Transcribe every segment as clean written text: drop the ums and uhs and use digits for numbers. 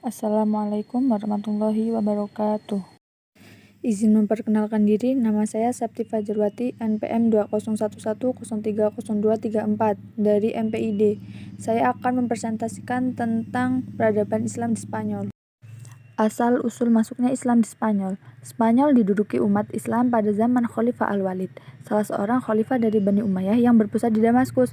Assalamualaikum warahmatullahi wabarakatuh. Izin memperkenalkan diri, nama saya Septi Fajarwati, NPM 2011030234 dari MPID. Saya akan mempresentasikan tentang peradaban Islam di Spanyol. Asal-usul masuknya Islam di Spanyol. Spanyol diduduki umat Islam pada zaman Khalifah Al-Walid, salah seorang khalifah dari Bani Umayyah yang berpusat di Damaskus.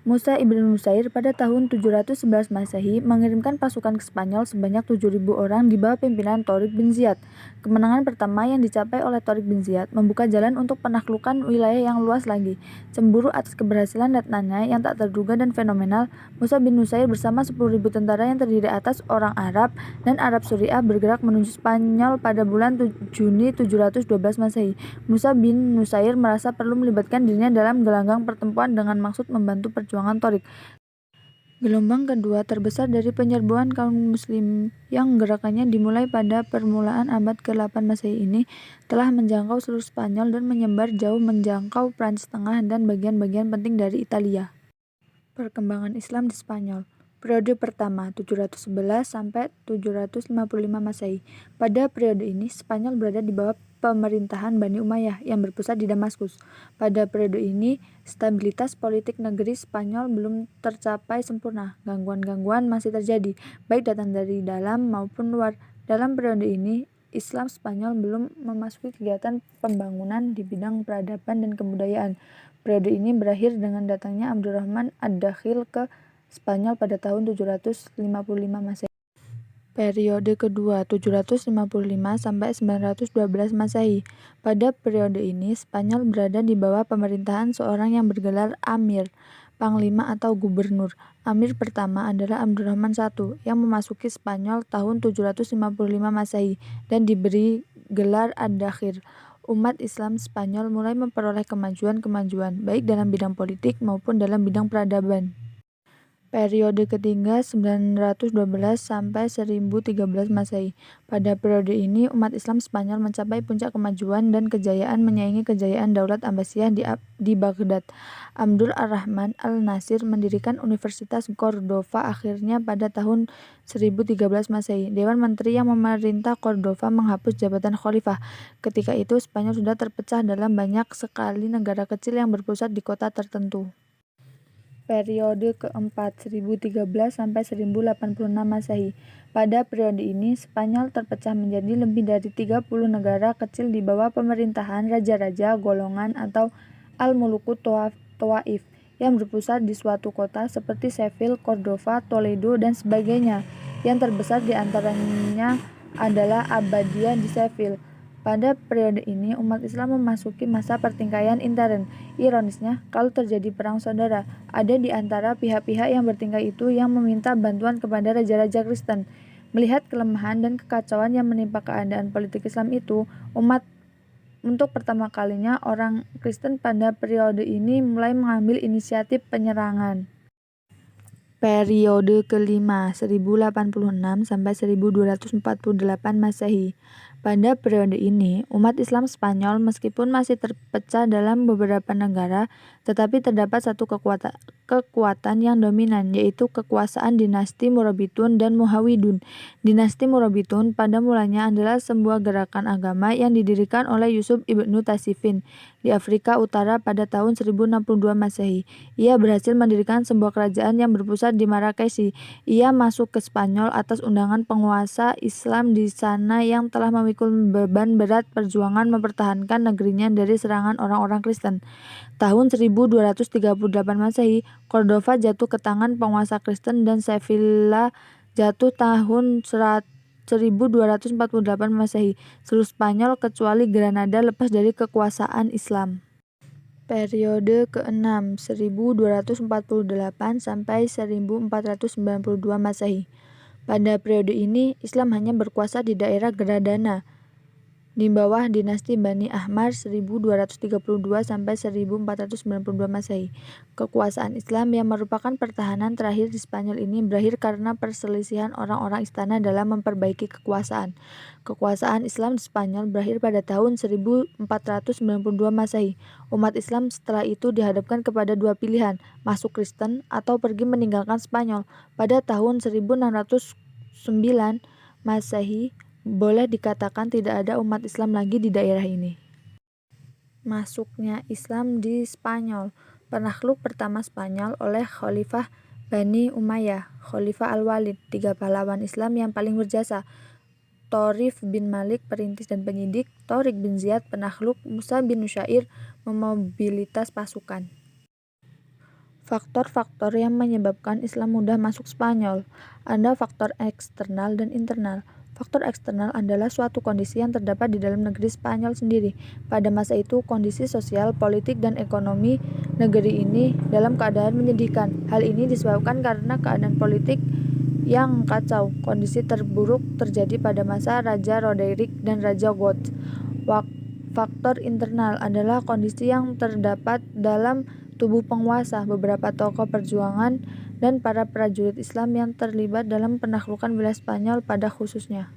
Musa ibn Nusair pada tahun 711 Masehi mengirimkan pasukan ke Spanyol sebanyak 7.000 orang di bawah pimpinan Torik bin Ziyad. Kemenangan pertama yang dicapai oleh Torik bin Ziyad membuka jalan untuk penaklukan wilayah yang luas lagi. Cemburu atas keberhasilan letnanya yang tak terduga dan fenomenal, Musa bin Nusair bersama 10.000 tentara yang terdiri atas orang Arab dan Arab Suriah bergerak menuju Spanyol pada bulan Juni 712 Masehi. Musa bin Nusair merasa perlu melibatkan dirinya dalam gelanggang pertempuran dengan maksud membantu perjuangan Torik. Gelombang kedua terbesar dari penyerbuan kaum muslim yang gerakannya dimulai pada permulaan abad ke-8 Masehi ini telah menjangkau seluruh Spanyol dan menyebar jauh menjangkau Prancis Tengah dan bagian-bagian penting dari Italia. Perkembangan Islam di Spanyol. Periode pertama 711 sampai 755 Masehi. Pada periode ini Spanyol berada di bawah pemerintahan Bani Umayyah yang berpusat di Damaskus. Pada periode ini stabilitas politik negeri Spanyol belum tercapai sempurna. Gangguan-gangguan masih terjadi, baik datang dari dalam maupun luar. Dalam periode ini Islam Spanyol belum memasuki kegiatan pembangunan di bidang peradaban dan kebudayaan. Periode ini berakhir dengan datangnya Abdurrahman ad-Dakhil ke Spanyol pada tahun 755 Masehi. Periode kedua 755 sampai 912 Masehi. Pada periode ini Spanyol berada di bawah pemerintahan seorang yang bergelar Amir, Panglima atau Gubernur. Amir pertama adalah Abdurrahman I yang memasuki Spanyol tahun 755 Masehi dan diberi gelar Ad-Dakhir. Umat Islam Spanyol mulai memperoleh kemajuan-kemajuan baik dalam bidang politik maupun dalam bidang peradaban. Periode ketiga 912 sampai 1013 Masehi. Pada periode ini umat Islam Spanyol mencapai puncak kemajuan dan kejayaan menyaingi kejayaan Daulat Abbasiyah di Baghdad. Abdul Ar-Rahman Al-Nasir mendirikan Universitas Cordova akhirnya pada tahun 1013 Masehi. Dewan Menteri yang memerintah Cordova menghapus jabatan khalifah. Ketika itu Spanyol sudah terpecah dalam banyak sekali negara kecil yang berpusat di kota tertentu. Periode keempat 1013 sampai 1086 Masehi. Pada periode ini Spanyol terpecah menjadi lebih dari 30 negara kecil di bawah pemerintahan raja-raja golongan atau Al-Muluku Tawaif yang berpusat di suatu kota seperti Seville, Cordova, Toledo dan sebagainya. Yang terbesar di antaranya adalah Abbadiyah di Seville. Pada periode ini, umat Islam memasuki masa pertikaian intern. Ironisnya, kalau terjadi perang saudara, ada di antara pihak-pihak yang bertikai itu yang meminta bantuan kepada raja-raja Kristen. Melihat kelemahan dan kekacauan yang menimpa keadaan politik Islam itu, untuk pertama kalinya orang Kristen pada periode ini mulai mengambil inisiatif penyerangan. Periode kelima 1086 sampai 1248 Masehi. Pada periode ini, umat Islam Spanyol meskipun masih terpecah dalam beberapa negara, tetapi terdapat satu kekuatan yang dominan, yaitu kekuasaan dinasti Murabitun dan Muhawidun. Dinasti Murabitun pada mulanya adalah sebuah gerakan agama yang didirikan oleh Yusuf ibnu Tasifin di Afrika Utara pada tahun 1062 Masehi. Ia berhasil mendirikan sebuah kerajaan yang berpusat di Marrakesh. Ia masuk ke Spanyol atas undangan penguasa Islam di sana yang telah memikul beban berat perjuangan mempertahankan negerinya dari serangan orang-orang Kristen. Tahun 1238 Masehi, Cordova jatuh ke tangan penguasa Kristen dan Sevilla jatuh tahun 1248 Masehi. Seluruh Spanyol kecuali Granada lepas dari kekuasaan Islam. Periode ke-6 1248 sampai 1492 Masehi. Pada periode ini Islam hanya berkuasa di daerah Granada di bawah dinasti Bani Ahmar 1232 sampai 1492 Masehi. Kekuasaan Islam yang merupakan pertahanan terakhir di Spanyol ini berakhir karena perselisihan orang-orang istana dalam memperbaiki kekuasaan. Kekuasaan Islam di Spanyol berakhir pada tahun 1492 Masehi. Umat Islam setelah itu dihadapkan kepada dua pilihan, masuk Kristen atau pergi meninggalkan Spanyol. Pada tahun 1610 Masehi, boleh dikatakan tidak ada umat Islam lagi di daerah ini. Masuknya Islam di Spanyol. Penakluk pertama Spanyol oleh Khalifah Bani Umayyah, Khalifah Al-Walid, 3 pahlawan Islam yang paling berjasa. Thorif bin Malik, perintis dan penyidik, Thorik bin Ziyad, penakluk, Musa bin Nusyair, memobilitas pasukan. Faktor-faktor yang menyebabkan Islam mudah masuk Spanyol. Ada faktor eksternal dan internal. Faktor eksternal adalah suatu kondisi yang terdapat di dalam negeri Spanyol sendiri. Pada masa itu, kondisi sosial, politik, dan ekonomi negeri ini dalam keadaan menyedihkan. Hal ini disebabkan karena keadaan politik yang kacau. Kondisi terburuk terjadi pada masa Raja Roderick dan Raja Goth. Faktor internal adalah kondisi yang terdapat dalam tubuh penguasa, beberapa tokoh perjuangan, dan para prajurit Islam yang terlibat dalam penaklukan wilayah Spanyol pada khususnya.